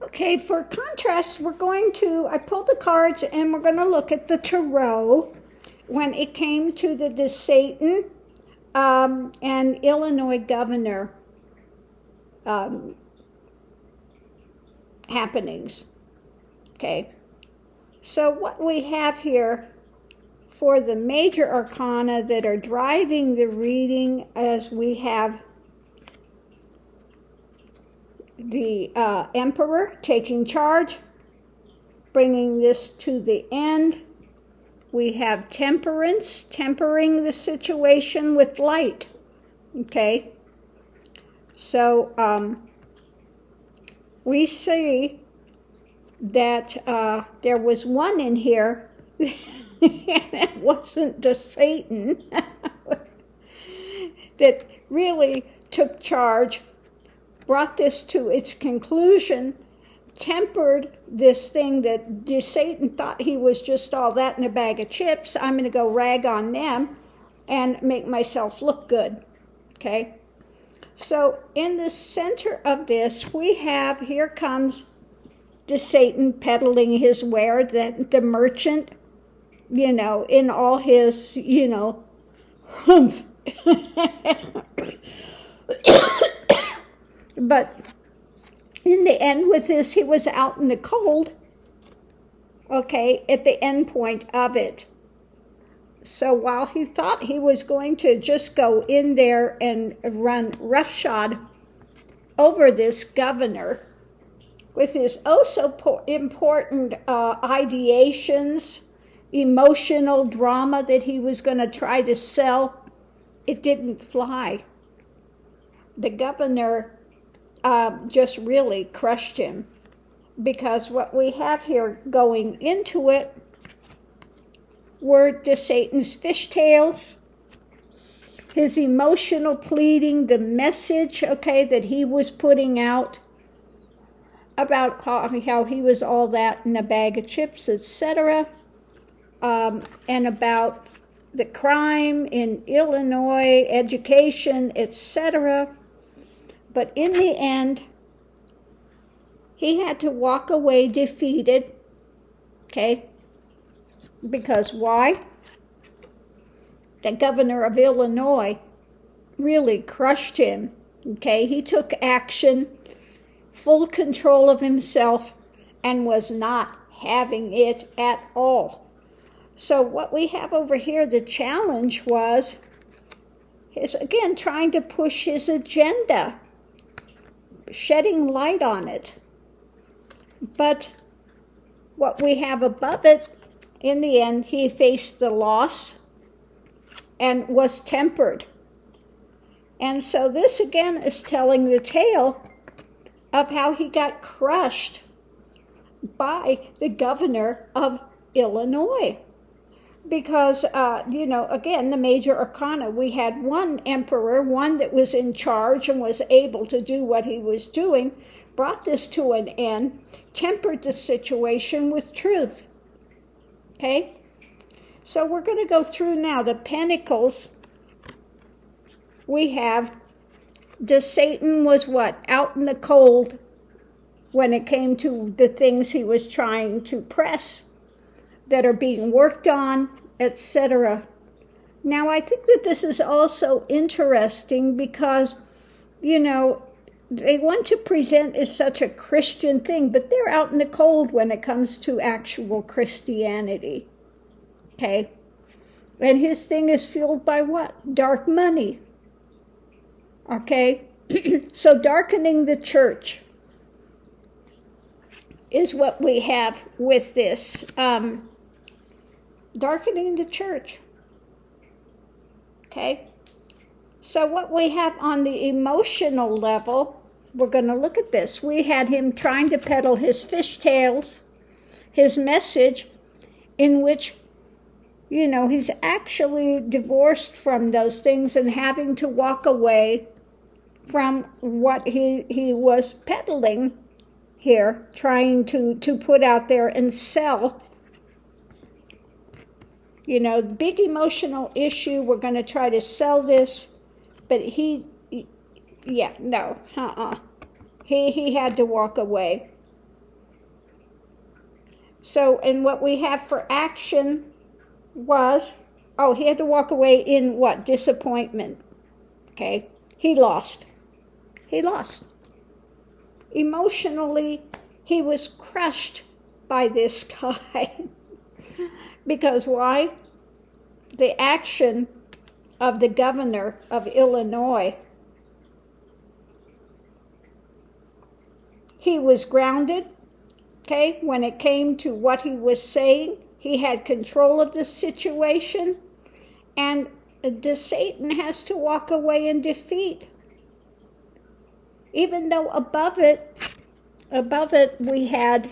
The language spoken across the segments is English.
Okay, for contrast, I pulled the cards and we're going to look at the tarot when it came to the DeSantis and Illinois governor happenings. Okay, so what we have here for the major arcana that are driving the reading, as we have the Emperor taking charge, bringing this to the end. We have Temperance, tempering the situation with light. Okay, so we see that there was one in here, and it wasn't the Satan that really took charge, brought this to its conclusion, tempered this thing that Satan thought he was just all that in a bag of chips. I'm going to go rag on them and make myself look good. Okay? So in the center of this, we have, here comes Satan peddling his ware, the merchant, in all his, humph. But in the end with this, he was out in the cold, okay, at the end point of it. So while he thought he was going to just go in there and run roughshod over this governor with his oh so important ideations, emotional drama that he was going to try to sell, it didn't fly. The governor just really crushed him, because what we have here going into it were Satan's fishtails, his emotional pleading, the message, okay, that he was putting out about how he was all that in a bag of chips, etc., and about the crime in Illinois, education, etc. But in the end, he had to walk away defeated, okay? Because why? The governor of Illinois really crushed him, okay? He took action, full control of himself, and was not having it at all. So what we have over here, the challenge was, is again trying to push his agenda, shedding light on it. But what we have above it, in the end, he faced the loss and was tempered. And so this again is telling the tale of how he got crushed by the governor of Illinois. Because, again, the major arcana, we had one emperor, one that was in charge and was able to do what he was doing, brought this to an end, tempered the situation with truth. Okay? So we're going to go through now the pentacles. We have Satan was what? Out in the cold when it came to the things he was trying to press that are being worked on, etc. Now, I think that this is also interesting because, they want to present as such a Christian thing, but they're out in the cold when it comes to actual Christianity. Okay? And his thing is fueled by what? Dark money. Okay? So darkening the church is what we have with this. Darkening the church. Okay? So what we have on the emotional level, we're going to look at this. We had him trying to peddle his fishtails, his message, in which, he's actually divorced from those things and having to walk away from what he was peddling here, trying to put out there and sell. Big emotional issue. We're going to try to sell this, but he had to walk away. So, and what we have for action was, oh, he had to walk away in what? Disappointment. Okay? He lost. He lost. Emotionally, he was crushed by this guy. Because why? The action of the governor of Illinois. He was grounded, okay, when it came to what he was saying. He had control of the situation, and Satan has to walk away in defeat. Even though above it we had,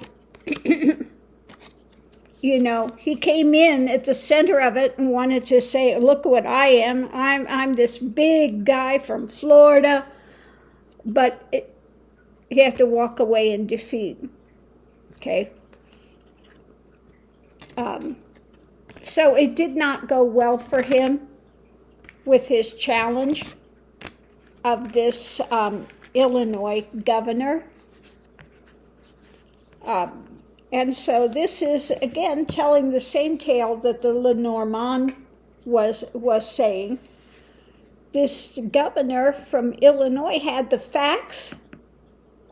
he came in at the center of it and wanted to say, look what I am. I'm this big guy from Florida. But he had to walk away in defeat. Okay? So it did not go well for him with his challenge of this Illinois governor. And so this is, again, telling the same tale that the Lenormand was saying. This governor from Illinois had the facts.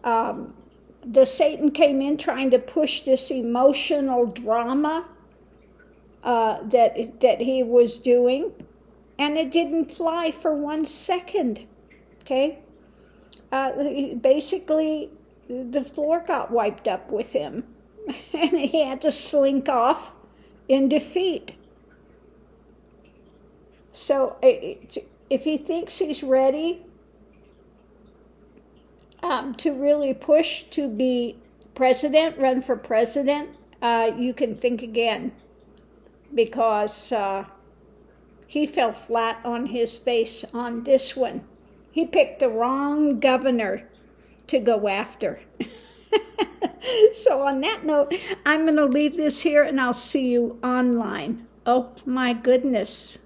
The Satan came in trying to push this emotional drama that he was doing, and it didn't fly for 1 second. Okay? Basically, the floor got wiped up with him, and he had to slink off in defeat. So if he thinks he's ready to really push to be president, run for president, you can think again, because he fell flat on his face on this one. He picked the wrong governor to go after. So on that note, I'm going to leave this here, and I'll see you online. Oh my goodness.